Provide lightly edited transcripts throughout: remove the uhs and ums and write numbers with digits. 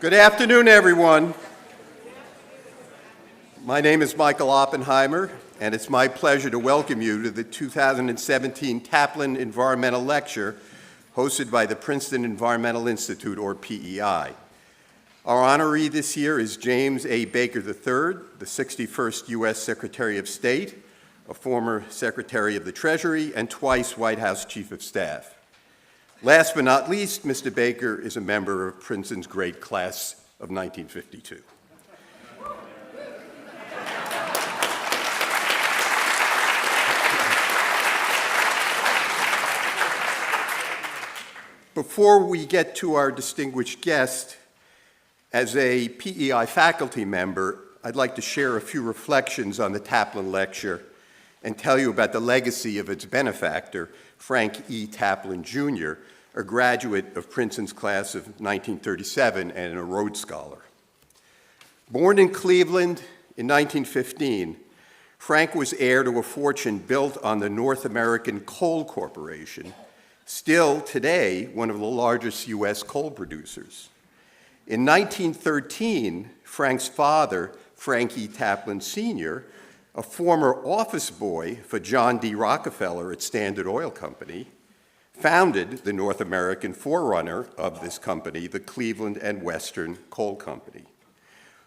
Good afternoon, everyone. My name is Michael Oppenheimer, and it's my pleasure to welcome you to the 2017 Taplin Environmental Lecture hosted by the Princeton Environmental Institute, or PEI. Our honoree this year is James A. Baker III, the 61st U.S. Secretary of State, a former Secretary of the Treasury, and twice White House Chief of Staff. Last but not least, Mr. Baker is a member of Princeton's great class of 1952. Before we get to our distinguished guest, as a PEI faculty member, I'd like to share a few reflections on the Taplin Lecture and tell you about the legacy of its benefactor, Frank E. Taplin, Jr., a graduate of Princeton's class of 1937 and a Rhodes Scholar. Born in Cleveland in 1915, Frank was heir to a fortune built on the North American Coal Corporation, still today one of the largest U.S. coal producers. In 1913, Frank's father, Frank E. Taplin Sr., a former office boy for John D. Rockefeller at Standard Oil Company, founded the North American forerunner of this company, the Cleveland and Western Coal Company.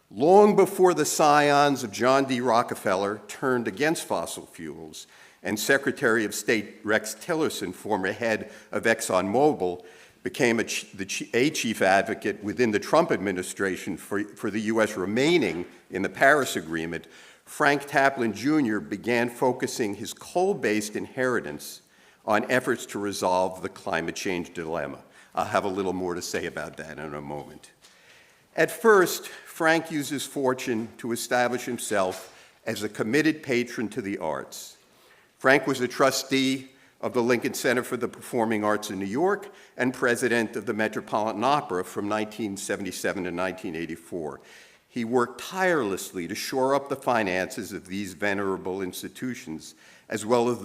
Long before the scions of John D. Rockefeller turned against fossil fuels, and Secretary of State Rex Tillerson, former head of ExxonMobil, became a chief advocate within the Trump administration for the U.S. remaining in the Paris Agreement, Frank Taplin Jr. began focusing his coal-based inheritance on efforts to resolve the climate change dilemma. I'll have a little more to say about that in a moment. At first, Frank used his fortune to establish himself as a committed patron to the arts. Frank was a trustee of the Lincoln Center for the Performing Arts in New York and president of the Metropolitan Opera from 1977 to 1984. He worked tirelessly to shore up the finances of these venerable institutions, as well as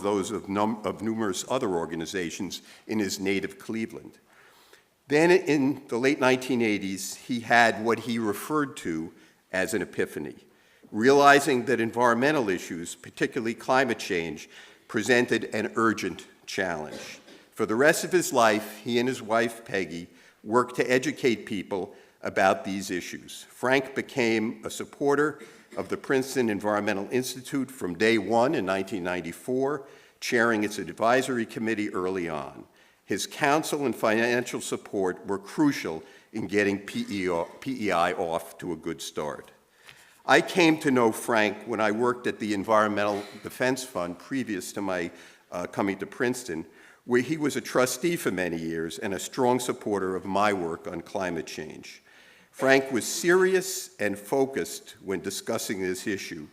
those of numerous other organizations in his native Cleveland. Then in the late 1980s, he had what he referred to as an epiphany, realizing that environmental issues, particularly climate change, presented an urgent challenge. For the rest of his life, he and his wife, Peggy, worked to educate people about these issues. Frank became a supporter of the Princeton Environmental Institute from day one in 1994, chairing its advisory committee early on. His counsel and financial support were crucial in getting PEI off to a good start. I came to know Frank when I worked at the Environmental Defense Fund previous to my coming to Princeton, where he was a trustee for many years and a strong supporter of my work on climate change. Frank was serious and focused when discussing this issue,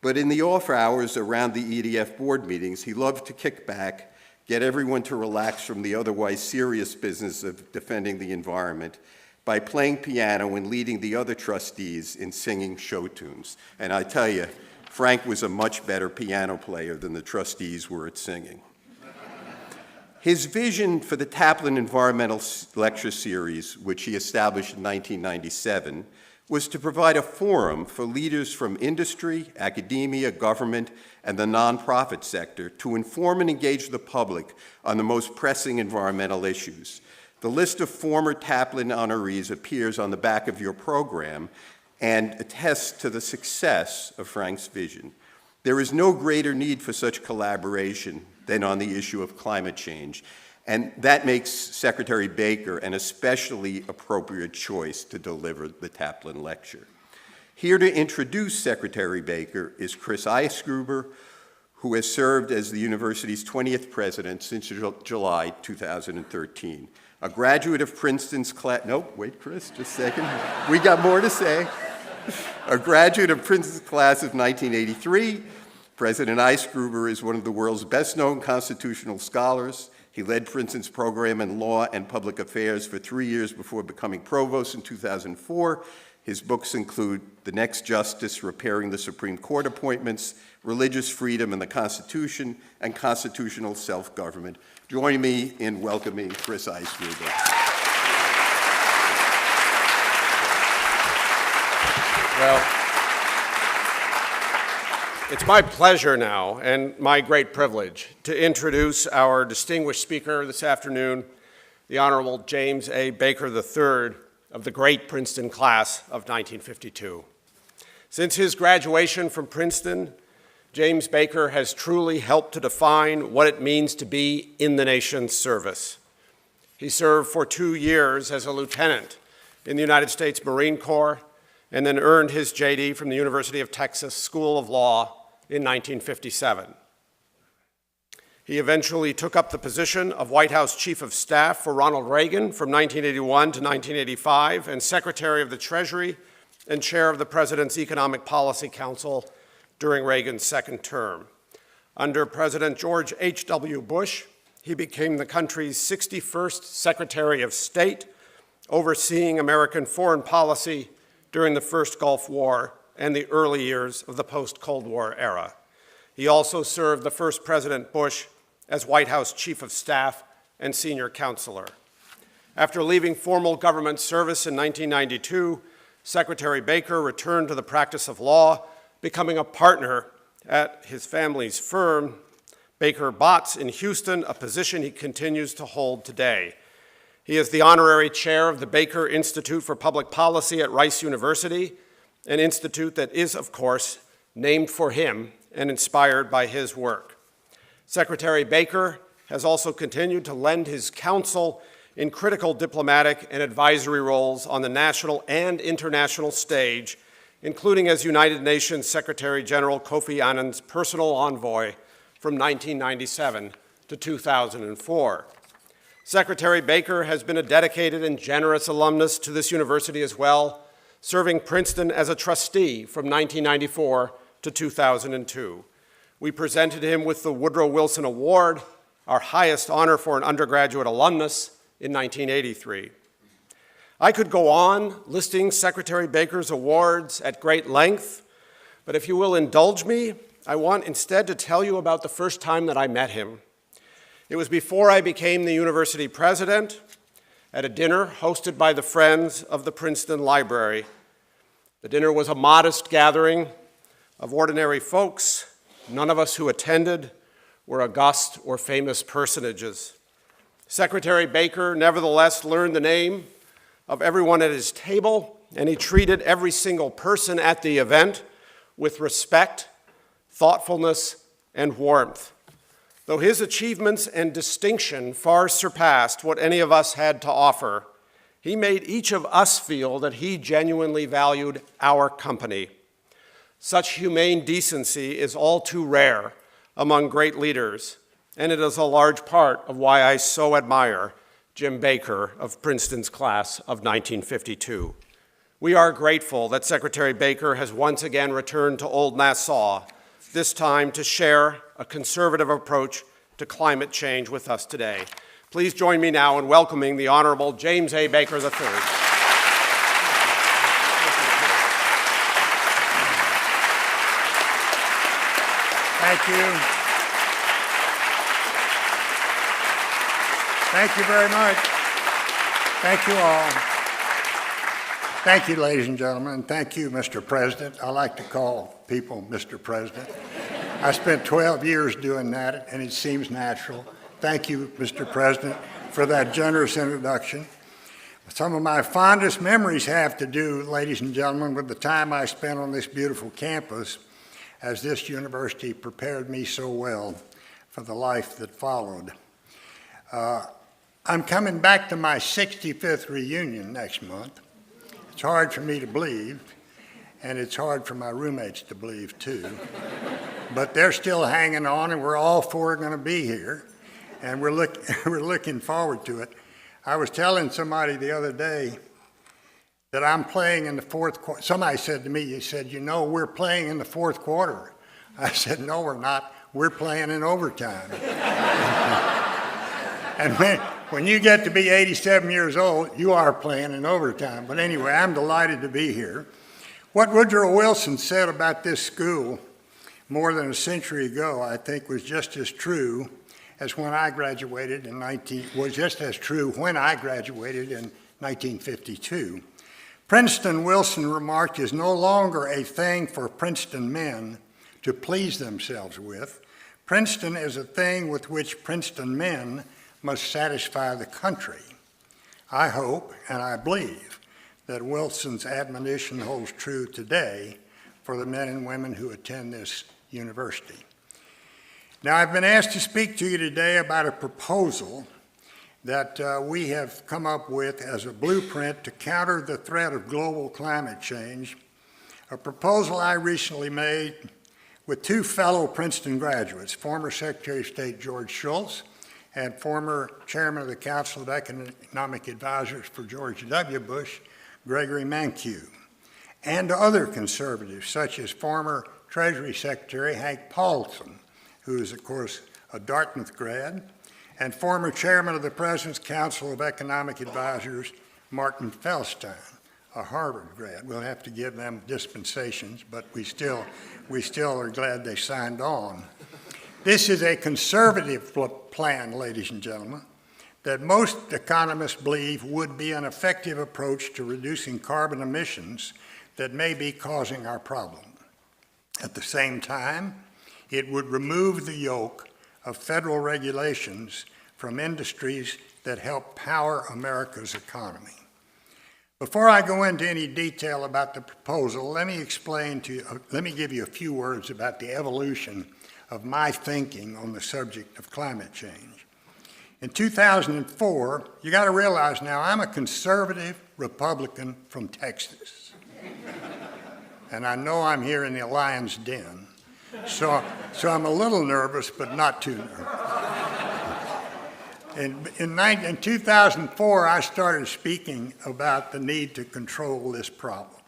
but in the off hours around the EDF board meetings, he loved to kick back, get everyone to relax from the otherwise serious business of defending the environment by playing piano and leading the other trustees in singing show tunes. And I tell you, Frank was a much better piano player than the trustees were at singing. His vision for the Taplin Environmental Lecture Series, which he established in 1997, was to provide a forum for leaders from industry, academia, government, and the nonprofit sector to inform and engage the public on the most pressing environmental issues. The list of former Taplin honorees appears on the back of your program and attests to the success of Frank's vision. There is no greater need for such collaboration than on the issue of climate change, and that makes Secretary Baker an especially appropriate choice to deliver the Taplin Lecture. Here to introduce Secretary Baker is Chris Ice Gruber, who has served as the university's 20th president since July 2013. A graduate of Princeton's class, nope, wait, Chris, just a second. We got more to say. A graduate of Princeton's class of 1983, President Ice Gruber is one of the world's best-known constitutional scholars. He led Princeton's program in law and public affairs for 3 years before becoming provost in 2004. His books include The Next Justice, Repairing the Supreme Court Appointments, Religious Freedom and the Constitution, and Constitutional Self-Government. Join me in welcoming Chris Ice Gruber. Well, it's my pleasure now and my great privilege to introduce our distinguished speaker this afternoon, the Honorable James A. Baker III of the great Princeton class of 1952. Since his graduation from Princeton, James Baker has truly helped to define what it means to be in the nation's service. He served for 2 years as a lieutenant in the United States Marine Corps and then earned his JD from the University of Texas School of Law in 1957. He eventually took up the position of White House Chief of Staff for Ronald Reagan from 1981 to 1985 and Secretary of the Treasury and Chair of the President's Economic Policy Council during Reagan's second term. Under President George H.W. Bush, he became the country's 61st Secretary of State, overseeing American foreign policy during the first Gulf War and the early years of the post-Cold War era. He also served the first President Bush as White House Chief of Staff and Senior Counselor. After leaving formal government service in 1992, Secretary Baker returned to the practice of law, becoming a partner at his family's firm, Baker Botts in Houston, a position he continues to hold today. He is the honorary chair of the Baker Institute for Public Policy at Rice University, an institute that is, of course, named for him and inspired by his work. Secretary Baker has also continued to lend his counsel in critical diplomatic and advisory roles on the national and international stage, including as United Nations Secretary General Kofi Annan's personal envoy from 1997 to 2004. Secretary Baker has been a dedicated and generous alumnus to this university as well, serving Princeton as a trustee from 1994 to 2002. We presented him with the Woodrow Wilson Award, our highest honor for an undergraduate alumnus, in 1983. I could go on listing Secretary Baker's awards at great length, but if you will indulge me, I want instead to tell you about the first time that I met him. It was before I became the university president at a dinner hosted by the Friends of the Princeton Library. The dinner was a modest gathering of ordinary folks. None of us who attended were august or famous personages. Secretary Baker nevertheless learned the name of everyone at his table, and he treated every single person at the event with respect, thoughtfulness, and warmth. Though his achievements and distinction far surpassed what any of us had to offer, he made each of us feel that he genuinely valued our company. Such humane decency is all too rare among great leaders, and it is a large part of why I so admire Jim Baker of Princeton's class of 1952. We are grateful that Secretary Baker has once again returned to Old Nassau, this time to share a conservative approach to climate change with us today. Please join me now in welcoming the Honorable James A. Baker III. Thank you. Thank you very much. Thank you all. Thank you, ladies and gentlemen. Thank you, Mr. President. I like to call people Mr. President. I spent 12 years doing that, and it seems natural. Thank you, Mr. President, for that generous introduction. Some of my fondest memories have to do, ladies and gentlemen, with the time I spent on this beautiful campus, as this university prepared me so well for the life that followed. I'm coming back to my 65th reunion next month. It's hard for me to believe, and it's hard for my roommates to believe too. But they're still hanging on, and we're all four going to be here, and we're looking forward to it. I was telling somebody the other day that I'm playing in the fourth quarter. Somebody said to me, he said, you know, we're playing in the fourth quarter. I said, no, we're not. We're playing in overtime. And when you get to be 87 years old, you are playing in overtime. But anyway, I'm delighted to be here. What Woodrow Wilson said about this school more than a century ago, I think, was just as true as when I graduated in 1952. Princeton, Wilson remarked, is no longer a thing for Princeton men to please themselves with. Princeton is a thing with which Princeton men must satisfy the country. I hope and I believe that Wilson's admonition holds true today for the men and women who attend this university. Now, I've been asked to speak to you today about a proposal that we have come up with as a blueprint to counter the threat of global climate change, a proposal I recently made with two fellow Princeton graduates, former Secretary of State George Shultz and former Chairman of the Council of Economic Advisors for George W. Bush, Gregory Mankiw, and other conservatives such as former Treasury Secretary Hank Paulson, who is, of course, a Dartmouth grad, and former Chairman of the President's Council of Economic Advisors, Martin Feldstein, a Harvard grad. We'll have to give them dispensations, but we still are glad they signed on. This is a conservative plan, ladies and gentlemen, that most economists believe would be an effective approach to reducing carbon emissions that may be causing our problem. At the same time, it would remove the yoke of federal regulations from industries that help power America's economy. Before I go into any detail about the proposal, let me give you a few words about the evolution of my thinking on the subject of climate change. In 2004, you got to realize now, I'm a conservative Republican from Texas. And I know I'm here in the lion's den. So I'm a little nervous, but not too nervous. In 2004, I started speaking about the need to control this problem.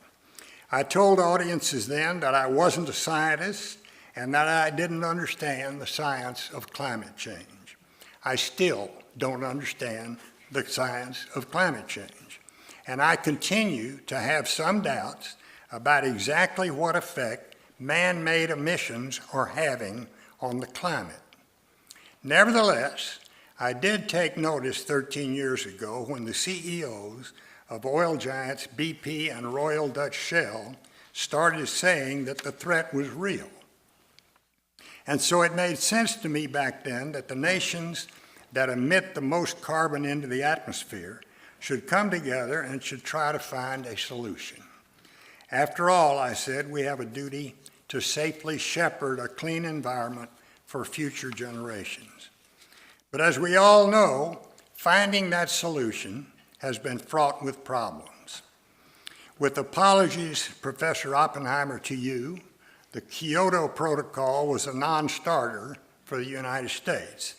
I told audiences then that I wasn't a scientist and that I didn't understand the science of climate change. I still don't understand the science of climate change. And I continue to have some doubts about exactly what effect man-made emissions are having on the climate. Nevertheless, I did take notice 13 years ago when the CEOs of oil giants BP and Royal Dutch Shell started saying that the threat was real. And so it made sense to me back then that the nations that emit the most carbon into the atmosphere should come together and should try to find a solution. After all, I said, we have a duty to safely shepherd a clean environment for future generations. But as we all know, finding that solution has been fraught with problems. With apologies, Professor Oppenheimer, to you, the Kyoto Protocol was a non-starter for the United States.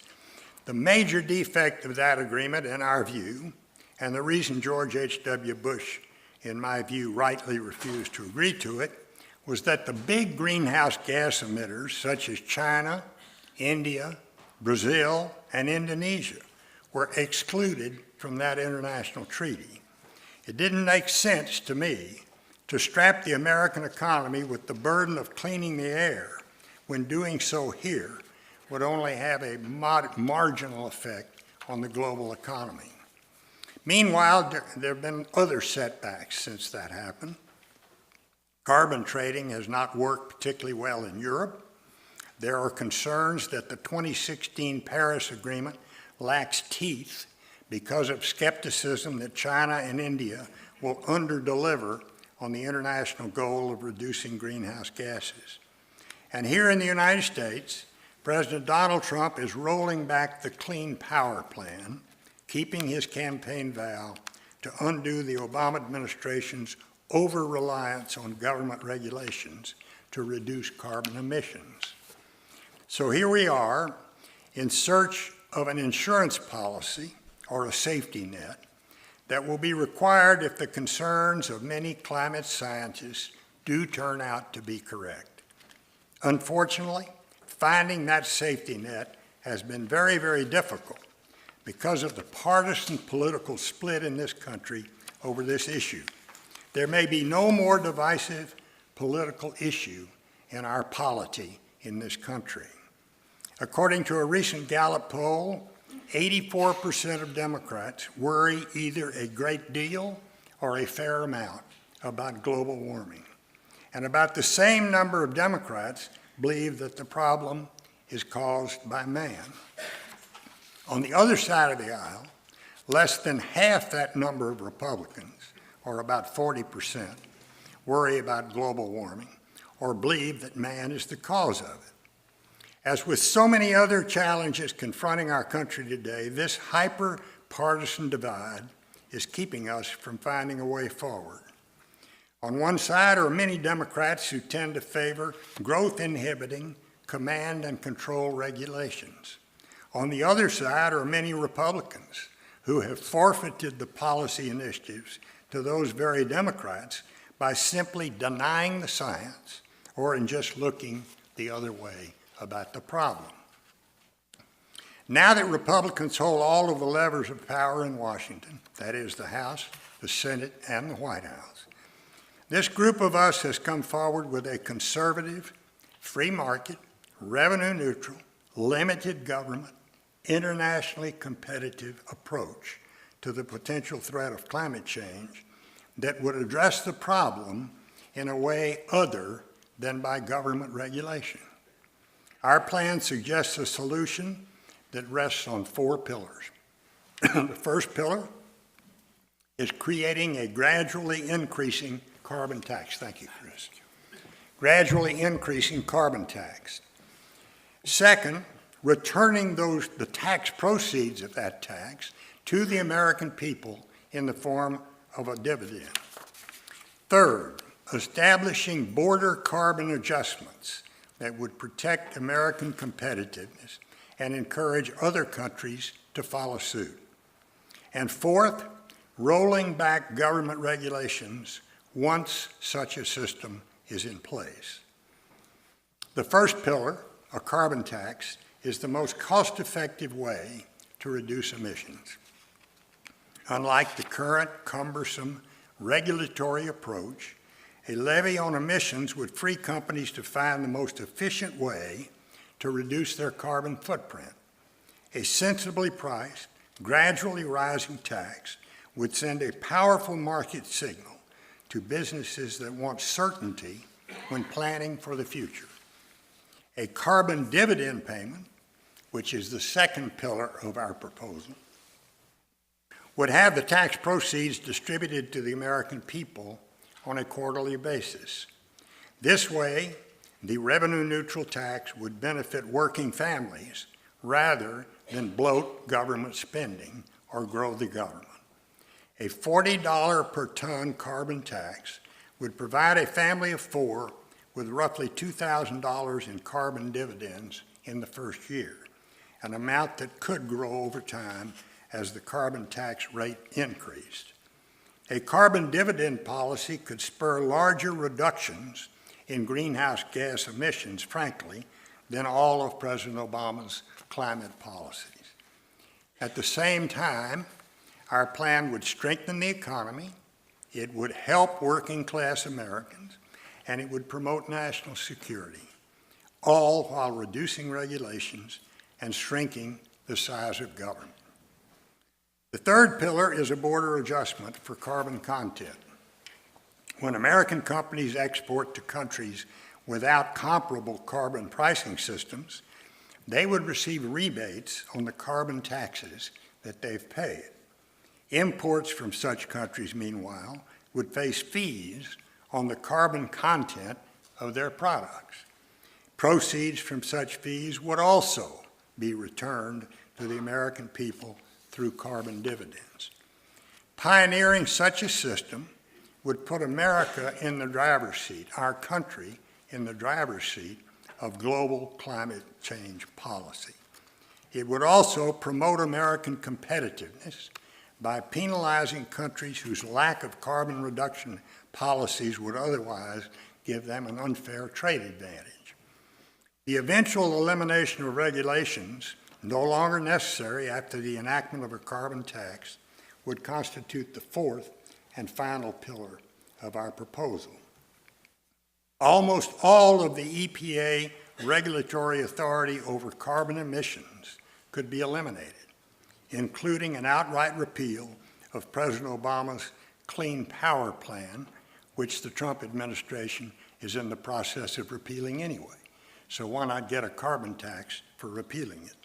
The major defect of that agreement, in our view, and the reason George H.W. Bush, in my view, rightly refused to agree to it, was that the big greenhouse gas emitters, such as China, India, Brazil, and Indonesia, were excluded from that international treaty. It didn't make sense to me to strap the American economy with the burden of cleaning the air when doing so here would only have a marginal effect on the global economy. Meanwhile, there have been other setbacks since that happened. Carbon trading has not worked particularly well in Europe. There are concerns that the 2016 Paris Agreement lacks teeth because of skepticism that China and India will underdeliver on the international goal of reducing greenhouse gases. And here in the United States, President Donald Trump is rolling back the Clean Power Plan, keeping his campaign vow to undo the Obama administration's over-reliance on government regulations to reduce carbon emissions. So here we are in search of an insurance policy or a safety net that will be required if the concerns of many climate scientists do turn out to be correct. Unfortunately, finding that safety net has been very, very difficult because of the partisan political split in this country over this issue. There may be no more divisive political issue in our polity in this country. According to a recent Gallup poll, 84% of Democrats worry either a great deal or a fair amount, about global warming. And about the same number of Democrats believe that the problem is caused by man. On the other side of the aisle, less than half that number of Republicans, or about 40%, worry about global warming or believe that man is the cause of it. As with so many other challenges confronting our country today, this hyper-partisan divide is keeping us from finding a way forward. On one side are many Democrats who tend to favor growth-inhibiting command and control regulations. On the other side are many Republicans who have forfeited the policy initiatives to those very Democrats by simply denying the science or in just looking the other way about the problem. Now that Republicans hold all of the levers of power in Washington, that is the House, the Senate, and the White House, this group of us has come forward with a conservative, free market, revenue neutral, limited government, internationally competitive approach to the potential threat of climate change that would address the problem in a way other than by government regulation. Our plan suggests a solution that rests on 4 pillars. The first pillar is creating a gradually increasing carbon tax. Thank you, Chris. Gradually increasing carbon tax. Second, returning the tax proceeds of that tax to the American people in the form of a dividend. Third, establishing border carbon adjustments that would protect American competitiveness and encourage other countries to follow suit. And fourth, rolling back government regulations once such a system is in place. The first pillar, a carbon tax, is the most cost-effective way to reduce emissions. Unlike the current cumbersome regulatory approach, a levy on emissions would free companies to find the most efficient way to reduce their carbon footprint. A sensibly priced, gradually rising tax would send a powerful market signal to businesses that want certainty when planning for the future. A carbon dividend payment, which is the second pillar of our proposal, would have the tax proceeds distributed to the American people on a quarterly basis. This way, the revenue-neutral tax would benefit working families rather than bloat government spending or grow the government. A $40 per ton carbon tax would provide a family of 4 with roughly $2,000 in carbon dividends in the first year, an amount that could grow over time as the carbon tax rate increased. A carbon dividend policy could spur larger reductions in greenhouse gas emissions, frankly, than all of President Obama's climate policies. At the same time, our plan would strengthen the economy, it would help working-class Americans, and it would promote national security, all while reducing regulations and shrinking the size of government. The third pillar is a border adjustment for carbon content. When American companies export to countries without comparable carbon pricing systems, they would receive rebates on the carbon taxes that they've paid. Imports from such countries, meanwhile, would face fees on the carbon content of their products. Proceeds from such fees would also be returned to the American people through carbon dividends. Pioneering such a system would put America in the driver's seat, our country in the driver's seat of global climate change policy. It would also promote American competitiveness by penalizing countries whose lack of carbon reduction policies would otherwise give them an unfair trade advantage. The eventual elimination of regulations, no longer necessary after the enactment of a carbon tax, would constitute the fourth and final pillar of our proposal. Almost all of the EPA regulatory authority over carbon emissions could be eliminated, including an outright repeal of President Obama's Clean Power Plan, which the Trump administration is in the process of repealing anyway. So why not get a carbon tax for repealing it?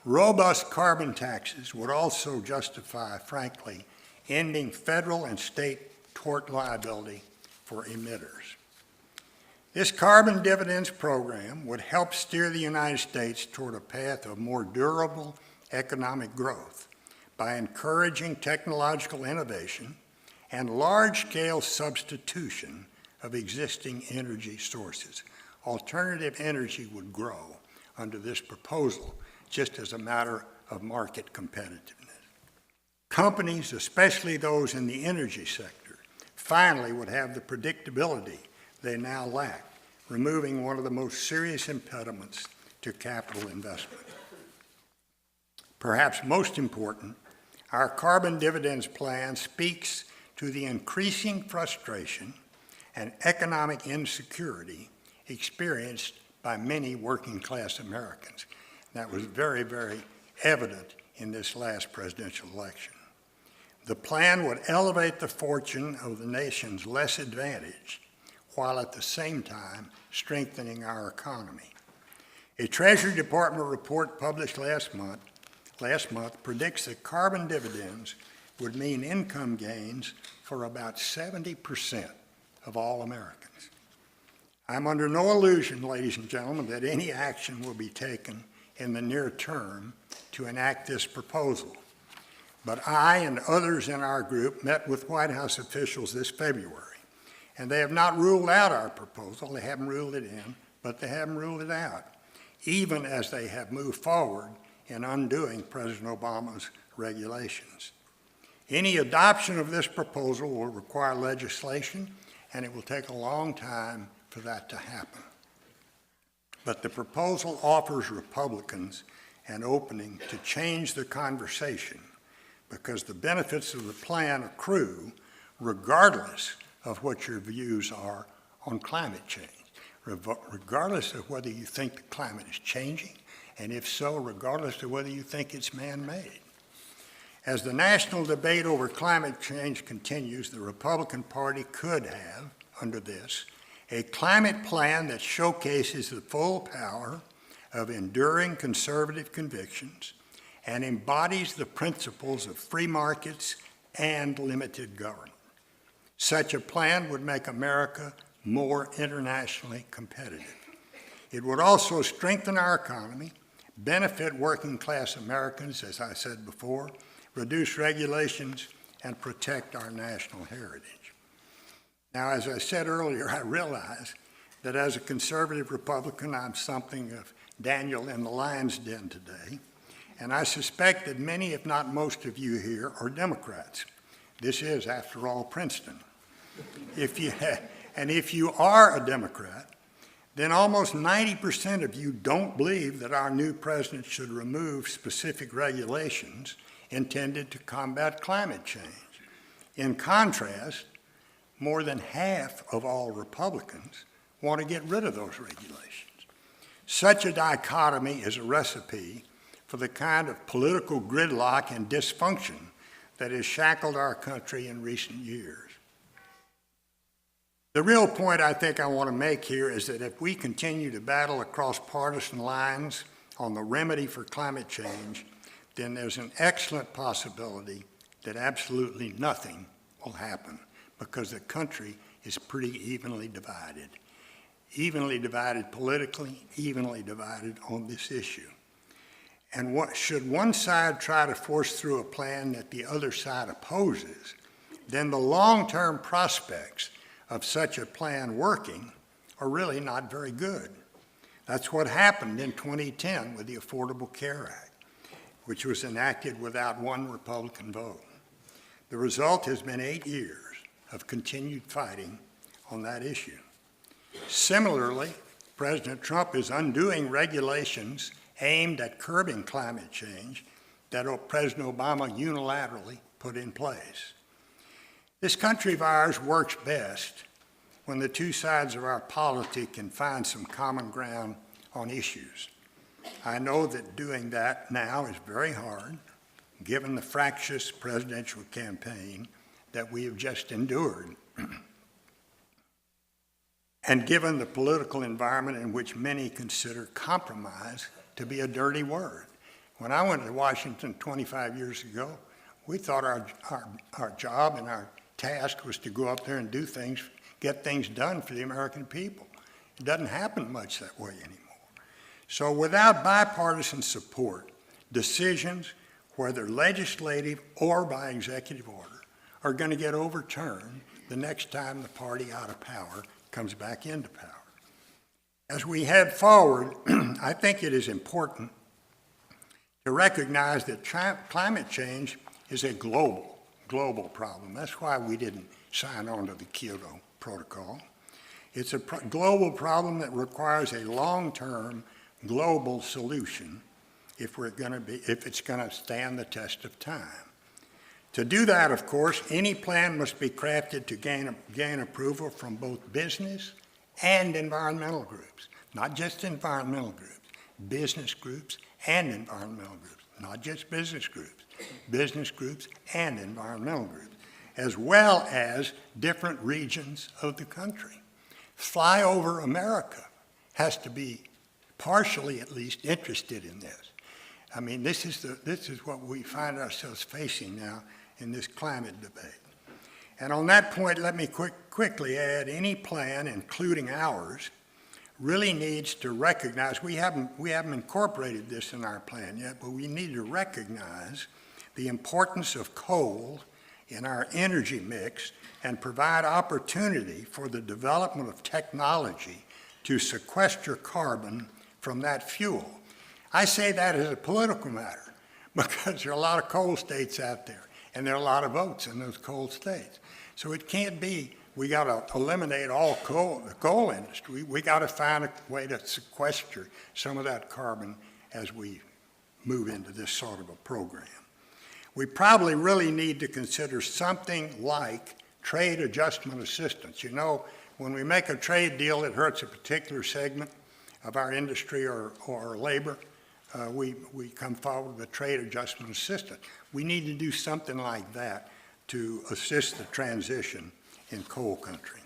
Robust carbon taxes would also justify, frankly, ending federal and state tort liability for emitters. This carbon dividends program would help steer the United States toward a path of more durable economic growth by encouraging technological innovation and large-scale substitution of existing energy sources. Alternative energy would grow under this proposal, just as a matter of market competitiveness. Companies, especially those in the energy sector, finally would have the predictability they now lack, removing one of the most serious impediments to capital investment. Perhaps most important, our carbon dividends plan speaks to the increasing frustration and economic insecurity experienced by many working-class Americans. That was very, very evident in this last presidential election. The plan would elevate the fortune of the nation's less advantaged, while at the same time strengthening our economy. A Treasury Department report published last month predicts that carbon dividends would mean income gains for about 70% of all Americans. I'm under no illusion, ladies and gentlemen, that any action will be taken in the near term to enact this proposal. But I and others in our group met with White House officials this February, and they have not ruled out our proposal. They haven't ruled it in, but they haven't ruled it out, even as they have moved forward in undoing President Obama's regulations. Any adoption of this proposal will require legislation, and it will take a long time for that to happen. But the proposal offers Republicans an opening to change the conversation, because the benefits of the plan accrue regardless of what your views are on climate change, regardless of whether you think the climate is changing, and if so, regardless of whether you think it's man-made. As the national debate over climate change continues, the Republican Party could have, under this, a climate plan that showcases the full power of enduring conservative convictions and embodies the principles of free markets and limited government. Such a plan would make America more internationally competitive. It would also strengthen our economy, benefit working-class Americans, as I said before, reduce regulations, and protect our national heritage. Now, as I said earlier, I realize that as a conservative Republican, I'm something of Daniel in the lion's den today, and I suspect that many, if not most of you here, are Democrats. This is, after all, Princeton. If you are a Democrat, then almost 90% of you don't believe that our new president should remove specific regulations intended to combat climate change. In contrast, more than half of all Republicans want to get rid of those regulations. Such a dichotomy is a recipe for the kind of political gridlock and dysfunction that has shackled our country in recent years. The real point I think I want to make here is that if we continue to battle across partisan lines on the remedy for climate change, then there's an excellent possibility that absolutely nothing will happen, because the country is pretty evenly divided politically, evenly divided on this issue. And should one side try to force through a plan that the other side opposes, then the long-term prospects of such a plan working are really not very good. That's what happened in 2010 with the Affordable Care Act, which was enacted without one Republican vote. The result has been 8 years of continued fighting on that issue. Similarly, President Trump is undoing regulations aimed at curbing climate change that President Obama unilaterally put in place. This country of ours works best when the two sides of our polity can find some common ground on issues. I know that doing that now is very hard, given the fractious presidential campaign that we have just endured. And given the political environment in which many consider compromise to be a dirty word. When I went to Washington 25 years ago, we thought our job and our task was to go up there and do things, get things done for the American people. It doesn't happen much that way anymore. So without bipartisan support, decisions, whether legislative or by executive order, are going to get overturned the next time the party out of power comes back into power. As we head forward, I think it is important to recognize that climate change is a global problem. That's why we didn't sign on to the Kyoto Protocol. It's a global problem that requires a long-term global solution if it's going to stand the test of time. To do that, of course, any plan must be crafted to gain approval from both business and environmental groups, not just environmental groups, business groups and environmental groups, not just business groups and environmental groups, as well as different regions of the country. Flyover America has to be partially, at least, interested in this. I mean, this is what we find ourselves facing now in this climate debate. And on that point, let me quickly add, any plan, including ours, really needs to recognize, we haven't incorporated this in our plan yet, but we need to recognize the importance of coal in our energy mix and provide opportunity for the development of technology to sequester carbon from that fuel. I say that as a political matter because there are a lot of coal states out there, and there are a lot of votes in those coal states. So it can't be, we got to eliminate all the coal industry. We got to find a way to sequester some of that carbon as we move into this sort of a program. We probably really need to consider something like trade adjustment assistance. You know, when we make a trade deal that hurts a particular segment of our industry or labor, we come forward with trade adjustment assistance. We need to do something like that to assist the transition in coal country.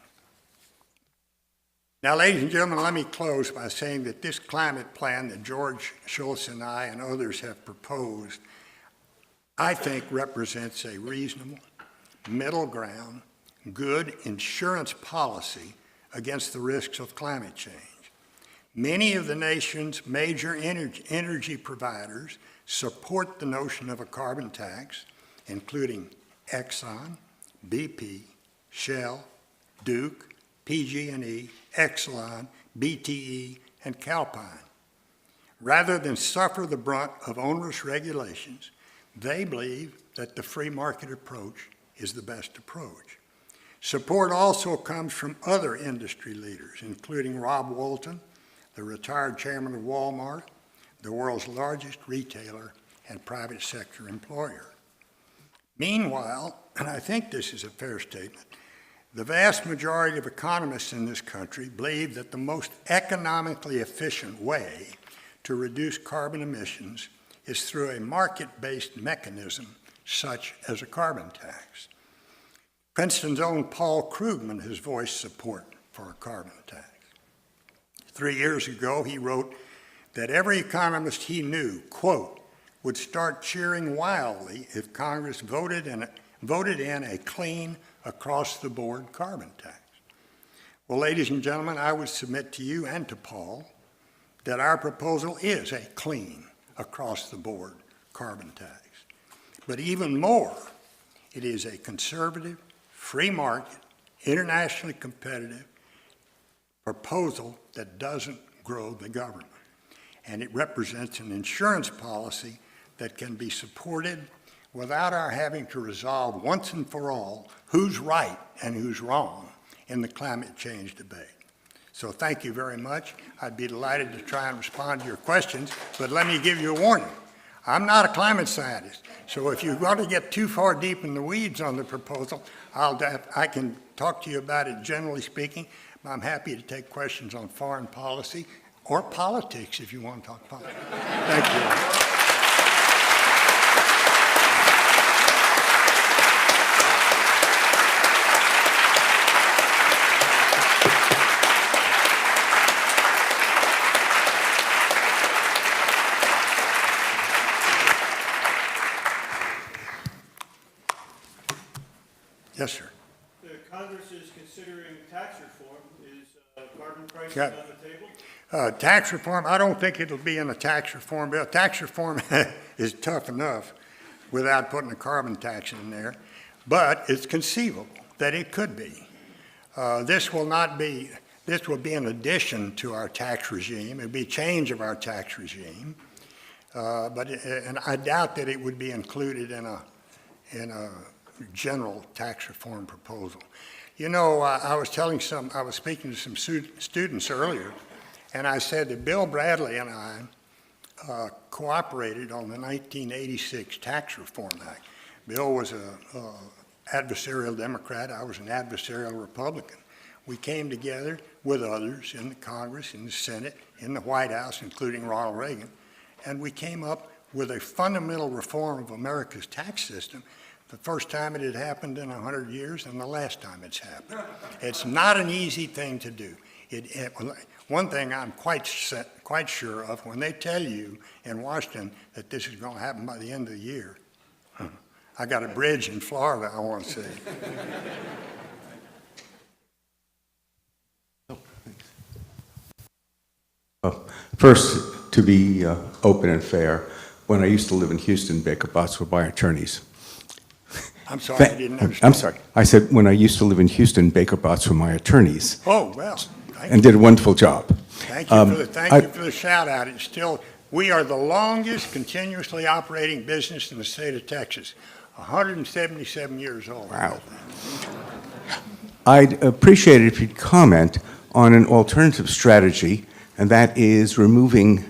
Now, ladies and gentlemen, let me close by saying that this climate plan that George Shultz and I and others have proposed, I think represents a reasonable, middle ground, good insurance policy against the risks of climate change. Many of the nation's major energy providers support the notion of a carbon tax, including Exxon, BP, Shell, Duke, PG&E, Exelon, BTE, and Calpine. Rather than suffer the brunt of onerous regulations, they believe that the free market approach is the best approach. Support also comes from other industry leaders, including Rob Walton, the retired chairman of Walmart, the world's largest retailer and private sector employer. Meanwhile, and I think this is a fair statement, the vast majority of economists in this country believe that the most economically efficient way to reduce carbon emissions is through a market-based mechanism such as a carbon tax. Princeton's own Paul Krugman has voiced support for a carbon tax. 3 years ago, he wrote that every economist he knew, quote, would start cheering wildly if Congress voted in a clean, across-the-board carbon tax. Well, ladies and gentlemen, I would submit to you and to Paul that our proposal is a clean, across-the-board carbon tax. But even more, it is a conservative, free market, internationally competitive proposal that doesn't grow the government. And it represents an insurance policy that can be supported without our having to resolve once and for all who's right and who's wrong in the climate change debate. So thank you very much. I'd be delighted to try and respond to your questions, but let me give you a warning. I'm not a climate scientist, so if you want to get too far deep in the weeds on the proposal, I can talk to you about it generally speaking. I'm happy to take questions on foreign policy or politics if you want to talk politics. Thank you. Yes, sir. The Congress is considering tax reform. Is carbon pricing Yeah. on the table? Tax reform, I don't think it'll be in a tax reform bill. Tax reform is tough enough without putting a carbon tax in there, but it's conceivable that it could be. This will be an addition to our tax regime. It'll be a change of our tax regime, and I doubt that it would be included in a general tax reform proposal. You know, I was speaking to some students earlier, and I said that Bill Bradley and I cooperated on the 1986 Tax Reform Act. Bill was an adversarial Democrat. I was an adversarial Republican. We came together with others in the Congress, in the Senate, in the White House, including Ronald Reagan, and we came up with a fundamental reform of America's tax system. The first time it had happened in 100 years and the last time it's happened. It's not an easy thing to do. One thing I'm quite sure of, when they tell you in Washington that this is going to happen by the end of the year, I got a bridge in Florida I want to see. First, to be open and fair, when I used to live in Houston, Baker bots were by attorneys. I'm sorry, I didn't understand. I'm sorry. I said when I used to live in Houston, Baker bots were my attorneys. Oh, well, And did a wonderful job. thank you for the shout out. It's still, we are the longest continuously operating business in the state of Texas, 177 years old. Wow. I'd appreciate it if you'd comment on an alternative strategy, and that is removing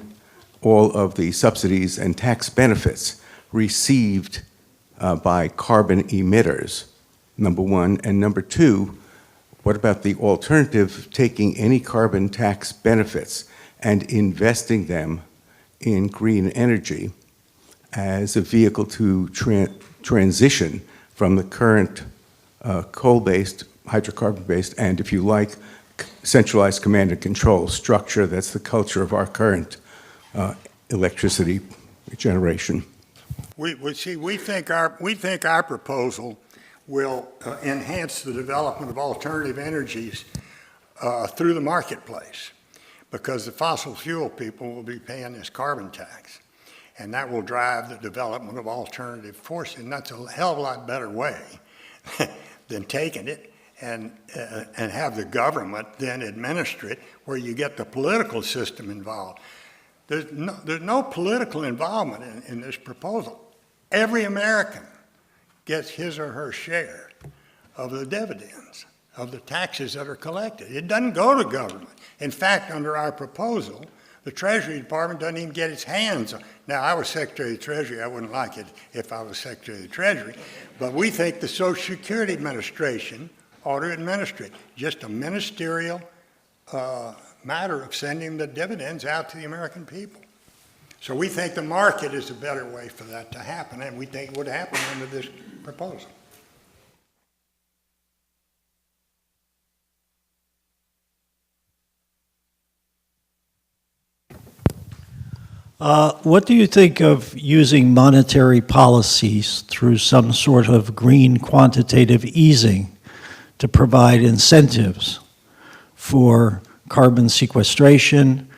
all of the subsidies and tax benefits received by carbon emitters, number one. And number two, what about the alternative, taking any carbon tax benefits and investing them in green energy as a vehicle to transition from the current coal-based, hydrocarbon-based, and if you like, centralized command and control structure that's the culture of our current electricity generation? We think our proposal will enhance the development of alternative energies through the marketplace, because the fossil fuel people will be paying this carbon tax, and that will drive the development of alternative forces, and that's a hell of a lot better way than taking it and have the government then administer it, where you get the political system involved. There's no political involvement in this proposal. Every American gets his or her share of the dividends, of the taxes that are collected. It doesn't go to government. In fact, under our proposal, the Treasury Department doesn't even get its hands on. Now, I was Secretary of the Treasury. I wouldn't like it if I was Secretary of the Treasury, but we think the Social Security Administration ought to administer it. Just a ministerial matter of sending the dividends out to the American people. So we think the market is a better way for that to happen, and we think it would happen under this proposal. What do you think of using monetary policies through some sort of green quantitative easing to provide incentives for carbon sequestration,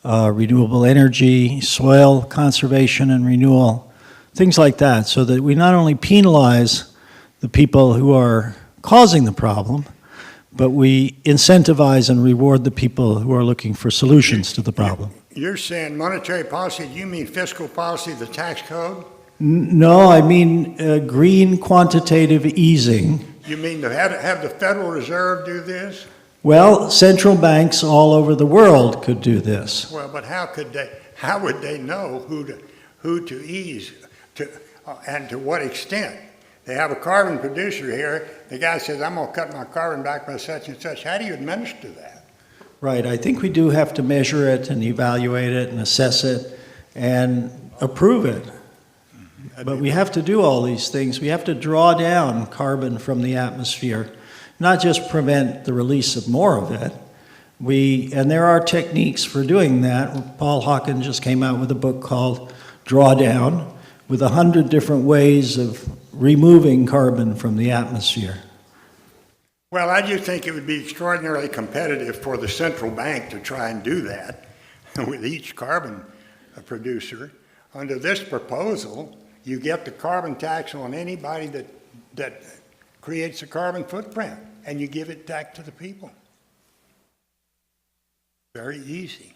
renewable energy, soil conservation and renewal, things like that, so that we not only penalize the people who are causing the problem, but we incentivize and reward the people who are looking for solutions to the problem? You're saying monetary policy, you mean fiscal policy, the tax code? No, I mean green quantitative easing. You mean to have the Federal Reserve do this? Well, central banks all over the world could do this. Well, but how would they know who to ease and to what extent? They have a carbon producer here. The guy says, I'm going to cut my carbon back by such and such. How do you administer that? Right, I think we do have to measure it and evaluate it and assess it and approve it. But we have to do all these things. We have to draw down carbon from the atmosphere, not just prevent the release of more of it. And there are techniques for doing that. Paul Hawken just came out with a book called Drawdown, with 100 different ways of removing carbon from the atmosphere. Well, I do think it would be extraordinarily competitive for the central bank to try and do that with each carbon producer. Under this proposal, you get the carbon tax on anybody that creates a carbon footprint, and you give it back to the people. Very easy.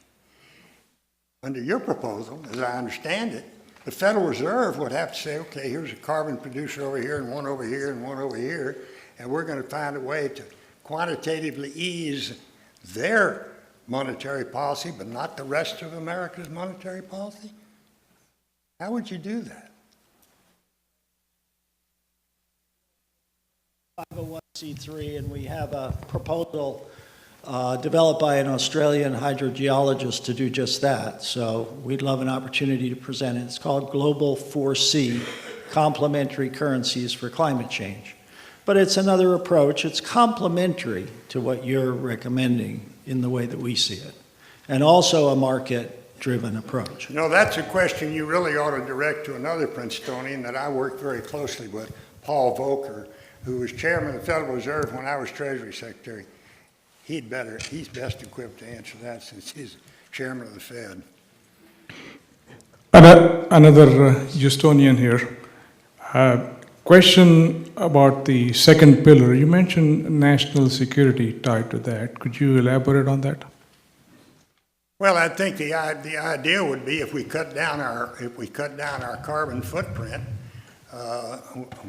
Under your proposal, as I understand it, the Federal Reserve would have to say, okay, here's a carbon producer over here and one over here and one over here, and we're going to find a way to quantitatively ease their monetary policy, but not the rest of America's monetary policy? How would you do that? 501c3, and we have a proposal developed by an Australian hydrogeologist to do just that. So we'd love an opportunity to present it. It's called Global 4C, Complementary Currencies for Climate Change. But it's another approach. It's complementary to what you're recommending in the way that we see it, and also a market-driven approach. You know, that's a question you really ought to direct to another Princetonian that I worked very closely with, Paul Volcker, who was chairman of the Federal Reserve when I was Treasury Secretary. He's best equipped to answer that since he's chairman of the Fed. Another Houstonian here. Question about the second pillar. You mentioned national security tied to that. Could you elaborate on that? Well, I think the idea would be if we cut down our carbon footprint,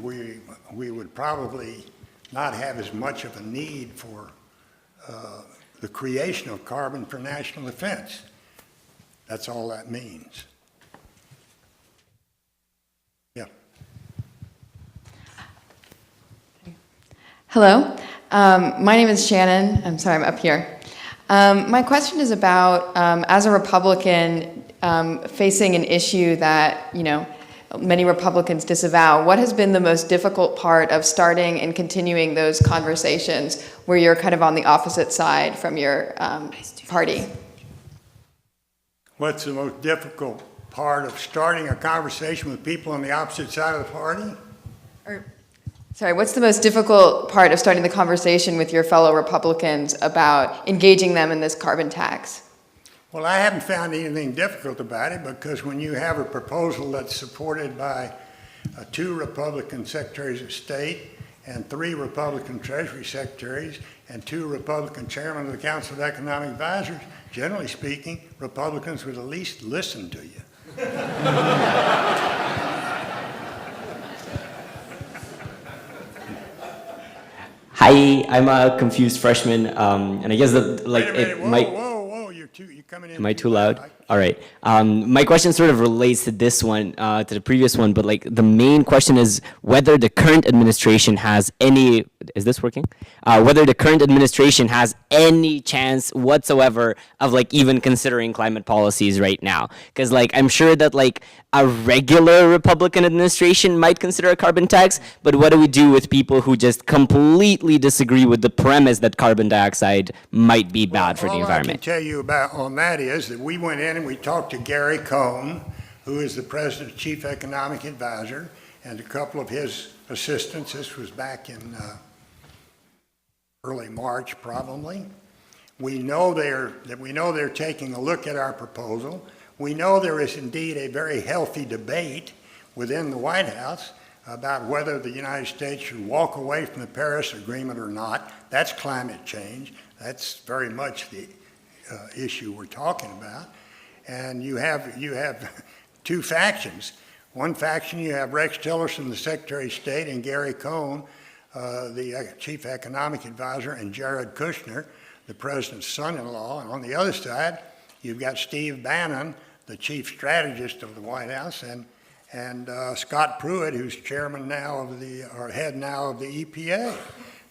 we would probably not have as much of a need for the creation of carbon for national defense. That's all that means. Yeah. Hello, my name is Shannon. I'm sorry, I'm up here. My question is about, as a Republican facing an issue that, many Republicans disavow, what has been the most difficult part of starting and continuing those conversations where you're kind of on the opposite side from your party? What's the most difficult part of starting a conversation with people on the opposite side of the party? Sorry, what's the most difficult part of starting the conversation with your fellow Republicans about engaging them in this carbon tax? Well, I haven't found anything difficult about it because when you have a proposal that's supported by 2 Republican secretaries of state and 3 Republican treasury secretaries and 2 Republican chairmen of the Council of Economic Advisors, generally speaking, Republicans would at least listen to you. Hi, I'm a confused freshman, and I guess that Wait a minute, whoa, you're coming in. Am I too loud? All right. My question sort of relates to this one, to the previous one, but the main question is whether the current administration has any, is this working? Whether the current administration has any chance whatsoever of even considering climate policies right now. Because I'm sure that a regular Republican administration might consider a carbon tax, but what do we do with people who just completely disagree with the premise that carbon dioxide might be bad for the environment? All I can tell you about on that is that we went in and we talked to Gary Cohn, who is the president's chief economic advisor, and a couple of his assistants. This was back in early March, probably. We know they're taking a look at our proposal. We know there is indeed a very healthy debate within the White House about whether the United States should walk away from the Paris Agreement or not. That's climate change. That's very much the issue we're talking about. And you have 2 factions. One faction, you have Rex Tillerson, the Secretary of State, and Gary Cohn, the Chief Economic Advisor, and Jared Kushner, the President's son-in-law. And on the other side, you've got Steve Bannon, the Chief Strategist of the White House, and Scott Pruitt, who's chairman now or head now of the EPA.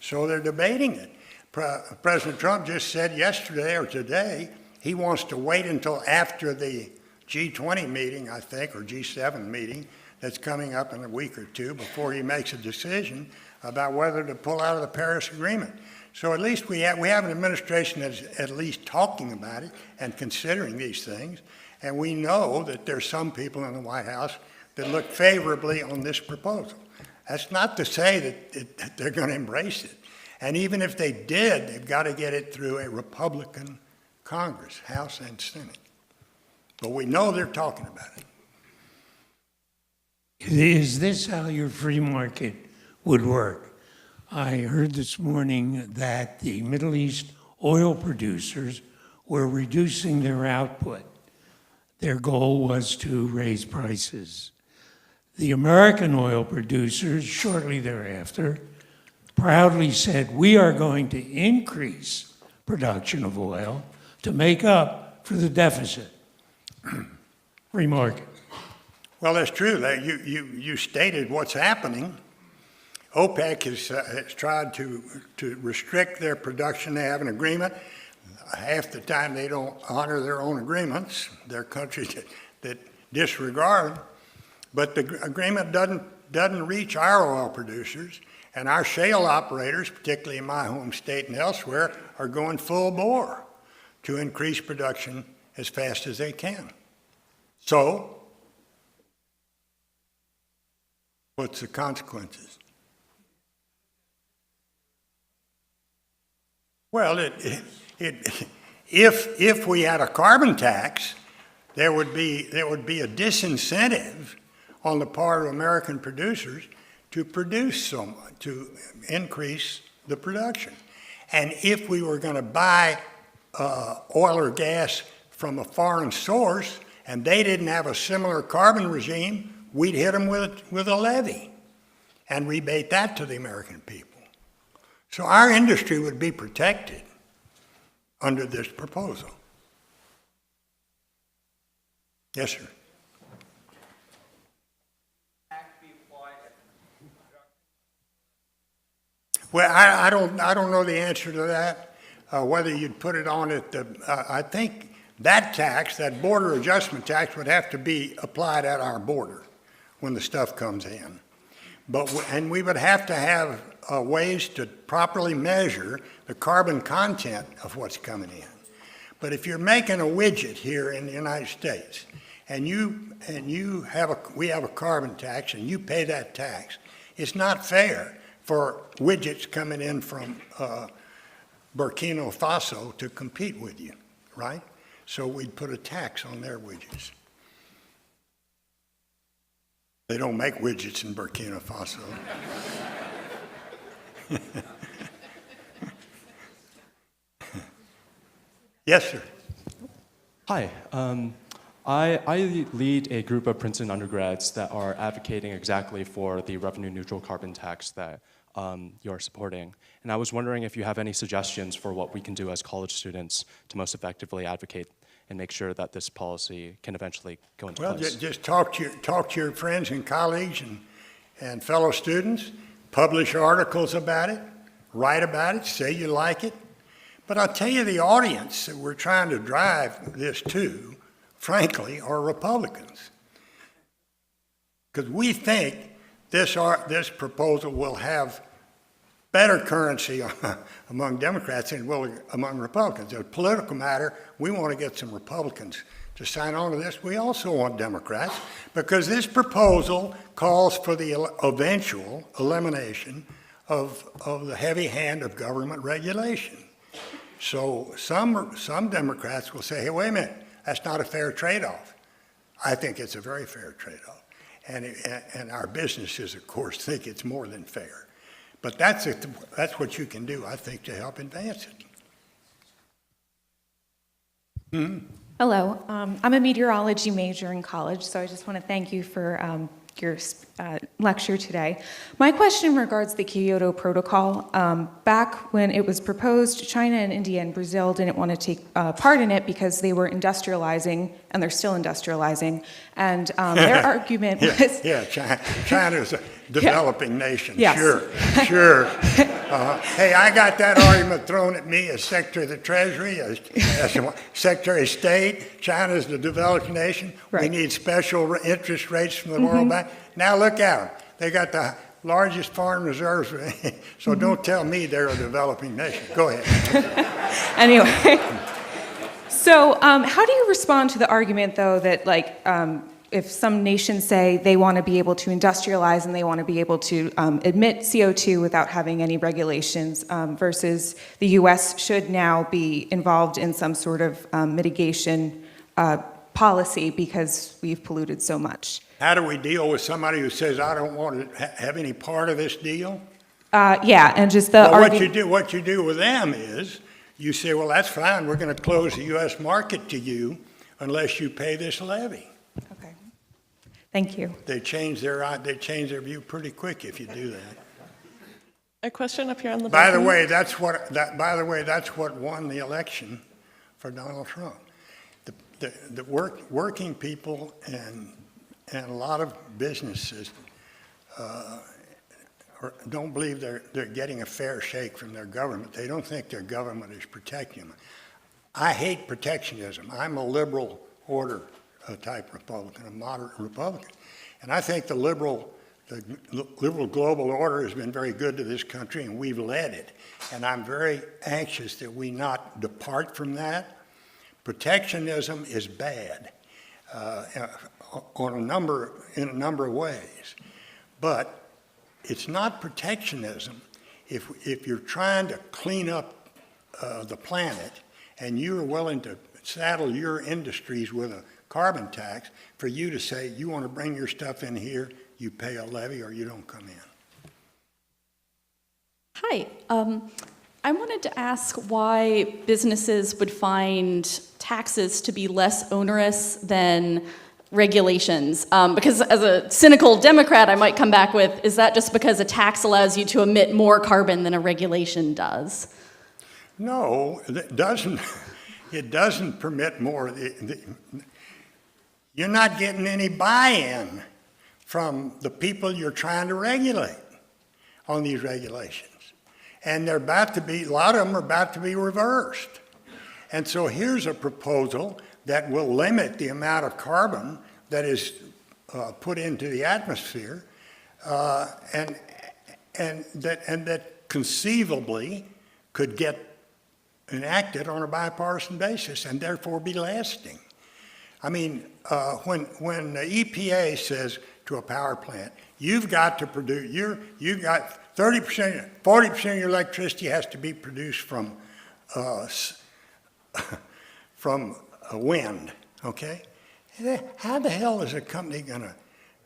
So they're debating it. President Trump just said yesterday or today he wants to wait until after the G20 meeting, I think, or G7 meeting that's coming up in a week or 2 before he makes a decision about whether to pull out of the Paris Agreement. So at least we have an administration that's at least talking about it and considering these things. And we know that there's some people in the White House that look favorably on this proposal. That's not to say that they're going to embrace it. And even if they did, they've got to get it through a Republican Congress, House and Senate. But we know they're talking about it. Is this how your free market would work? I heard this morning that the Middle East oil producers were reducing their output. Their goal was to raise prices. The American oil producers, shortly thereafter, proudly said, we are going to increase production of oil to make up for the deficit. Free market. Well, that's true. You stated what's happening. OPEC has tried to restrict their production. They have an agreement. Half the time they don't honor their own agreements. They're countries that disregard. But the agreement doesn't reach our oil producers. And our shale operators, particularly in my home state and elsewhere, are going full bore to increase production as fast as they can. So, what's the consequences? Well, if we had a carbon tax, there would be a disincentive on the part of American producers to produce so much, to increase the production. And if we were going to buy oil or gas from a foreign source and they didn't have a similar carbon regime, we'd hit them with a levy and rebate that to the American people. So our industry would be protected under this proposal. Yes, sir. Well, I don't know the answer to that. Whether you'd put it on at the, I think that tax, that border adjustment tax, would have to be applied at our border when the stuff comes in. And we would have to have ways to properly measure the carbon content of what's coming in. But if you're making a widget here in the United States, and we have a carbon tax, and you pay that tax, it's not fair for widgets coming in from Burkina Faso to compete with you, right? So we'd put a tax on their widgets. They don't make widgets in Burkina Faso. Yes, sir. Hi. I lead a group of Princeton undergrads that are advocating exactly for the revenue-neutral carbon tax that you're supporting. And I was wondering if you have any suggestions for what we can do as college students to most effectively advocate and make sure that this policy can eventually go into place. Well, just talk to your friends and colleagues and fellow students, publish articles about it, write about it, say you like it. But I'll tell you, the audience that we're trying to drive this to, frankly, are Republicans. Because we think this proposal will have better currency among Democrats than it will among Republicans. As a political matter, we want to get some Republicans to sign on to this. We also want Democrats, because this proposal calls for the eventual elimination of the heavy hand of government regulation. So some Democrats will say, hey, wait a minute, that's not a fair trade-off. I think it's a very fair trade-off. And our businesses, of course, think it's more than fair. But that's what you can do, I think, to help advance it. Mm-hmm. Hello. I'm a meteorology major in college, so I just want to thank you for your lecture today. My question regards the Kyoto Protocol. Back when it was proposed, China and India and Brazil didn't want to take part in it because they were industrializing, and they're still industrializing. And their argument was... Yeah, China's a developing nation. Yes. Sure. Hey, I got that argument thrown at me as Secretary of the Treasury, as Secretary of State. China's the developing nation. Right. We need special interest rates from the World Bank. Now look at them. They got the largest foreign reserves. So don't tell me they're a developing nation. Go ahead. Anyway, so how do you respond to the argument, though, that if some nations say they want to be able to industrialize and they want to be able to emit CO2 without having any regulations, versus the U.S. should now be involved in some sort of mitigation policy because we've polluted so much. How do we deal with somebody who says, I don't want to have any part of this deal? Yeah, and just the Well, what you do with them is, you say, well, that's fine, we're going to close the U.S. market to you unless you pay this levy. Okay. Thank you. They change their view pretty quick if you do that. A question up here on the By the balcony. way, that's what won the election for Donald Trump. The working people and a lot of businesses don't believe they're getting a fair shake from their government. They don't think their government is protecting them. I hate protectionism. I'm a liberal order type Republican, a moderate Republican. And I think the liberal global order has been very good to this country, and we've led it. And I'm very anxious that we not depart from that. Protectionism is bad in a number of ways. But it's not protectionism if you're trying to clean up the planet and you're willing to saddle your industries with a carbon tax for you to say you want to bring your stuff in here, you pay a levy or you don't come in. Hi. I wanted to ask why businesses would find taxes to be less onerous than regulations. Because as a cynical Democrat, I might come back with, is that just because a tax allows you to emit more carbon than a regulation does? No, it doesn't. It doesn't permit more. You're not getting any buy-in from the people you're trying to regulate on these regulations. And they're about to be, a lot of them are about to be reversed. And so here's a proposal that will limit the amount of carbon that is put into the atmosphere, and that conceivably could get enacted on a bipartisan basis and therefore be lasting. I mean, when the EPA says to a power plant, you've got to produce, you've got 30%, 40% of your electricity has to be produced from wind, okay? How the hell is a company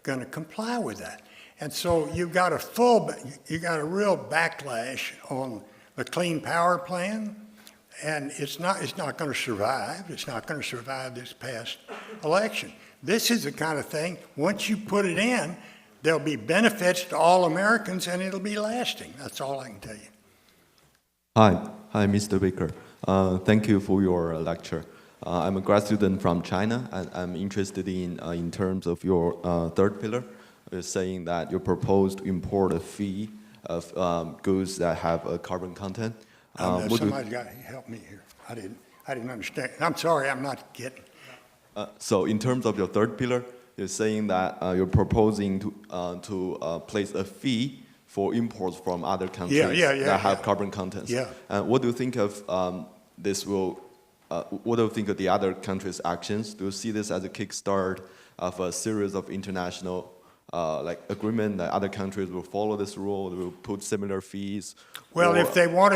gonna comply with that? And so you got a real backlash on the Clean Power Plan, and it's not going to survive. It's not going to survive this past election. This is the kind of thing, once you put it in, there'll be benefits to all Americans and it'll be lasting. That's all I can tell you. Hi, Mr. Baker. Thank you for your lecture. I'm a grad student from China, and I'm interested in terms of your third pillar. You're saying that you propose to import a fee of goods that have a carbon content. Somebody's got to help me here. I didn't understand. I'm sorry, I'm not getting. So in terms of your third pillar, you're saying that you're proposing to place a fee for imports from other countries that have carbon contents. Yeah. What do you think of this will? What do you think of the other countries' actions? Do you see this as a kickstart of a series of international agreement that other countries will follow this rule, will put similar fees? Well, if they want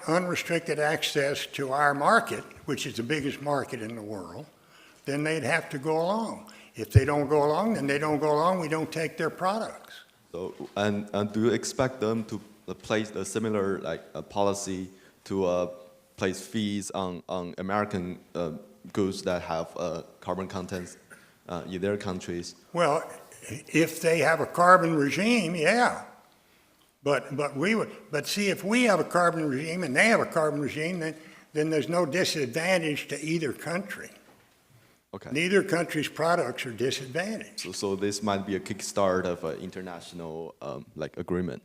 unrestricted access to our market, which is the biggest market in the world, then they'd have to go along. If they don't go along, then they don't go along. We don't take their products. So, and do you expect them to place a similar policy to place fees on American goods that have carbon contents in their countries? Well, if they have a carbon regime, yeah. But see, if we have a carbon regime and they have a carbon regime, then there's no disadvantage to either country. Okay. Neither country's products are disadvantaged. So this might be a kickstart of an international agreement.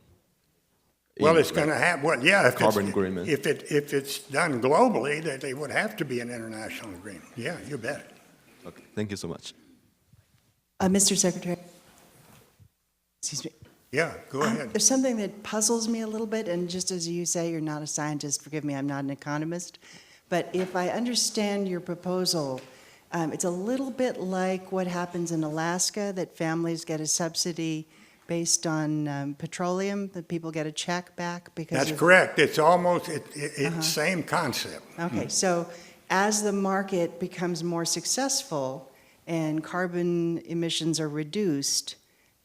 Well, it's going to have, well, yeah, carbon agreement. If it's done globally, that they would have to be an international agreement. Yeah, you bet. Okay, thank you so much. Mr. Secretary. Excuse me. Yeah, go ahead. There's something that puzzles me a little bit, and just as you say, you're not a scientist, forgive me, I'm not an economist, but if I understand your proposal, It's a little bit like what happens in Alaska, that families get a subsidy based on petroleum, that people get a check back because That's of- correct. It's almost, it's same concept. Okay, so as the market becomes more successful and carbon emissions are reduced,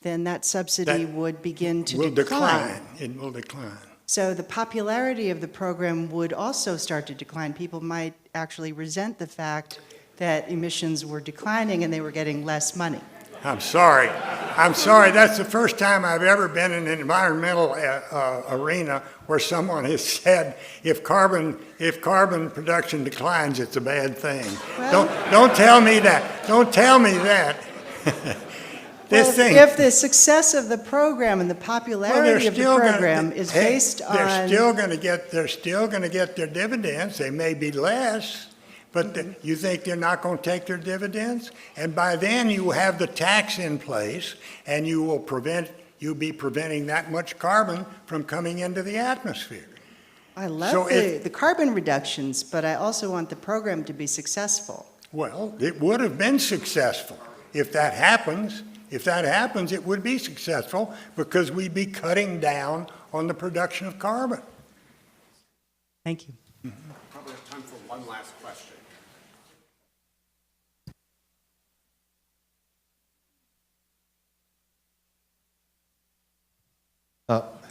then that subsidy That would begin to will decline. It will decline. So the popularity of the program would also start to decline. People might actually resent the fact that emissions were declining and they were getting less money. I'm sorry. I'm sorry. That's the first time I've ever been in an environmental arena where someone has said, if carbon production declines, it's a bad thing. Well- Don't tell me that. Don't tell me that. This Well, thing. if the success of the program and the popularity of the program is based on... They're still going to get their dividends. They may be less, but you think they're not going to take their dividends? And by then you have the tax in place, and you'll be preventing that much carbon from coming into the atmosphere. I love So the carbon reductions, but I also want the program to be successful. Well, it would have been successful if that happens. If that happens, it would be successful because we'd be cutting down on the production of carbon. Thank you. Probably have time for one last question.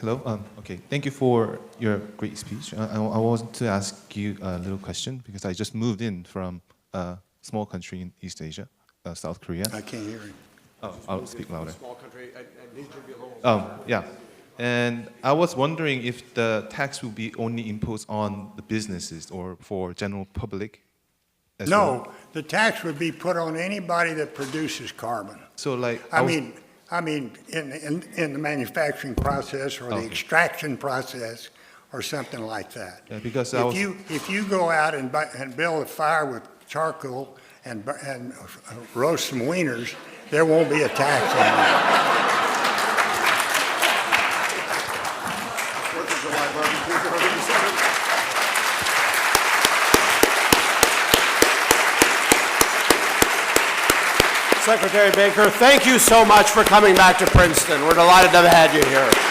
Hello. Okay. Thank you for your great speech. I wanted to ask you a little question because I just moved in from a small country in East Asia, South Korea. I can't hear you. Oh, I'll speak louder. Small country, I need you to be a little... Yeah. And I was wondering if the tax will be only imposed on the businesses or for general public as well? No, the tax would be put on anybody that produces carbon. So like... I mean, in the manufacturing process or the extraction process or something like that. Yeah, because If you go out and build a fire with charcoal and roast some wieners, there won't be a tax on that. Secretary Baker, thank you so much for coming back to Princeton. We're delighted to have had you here.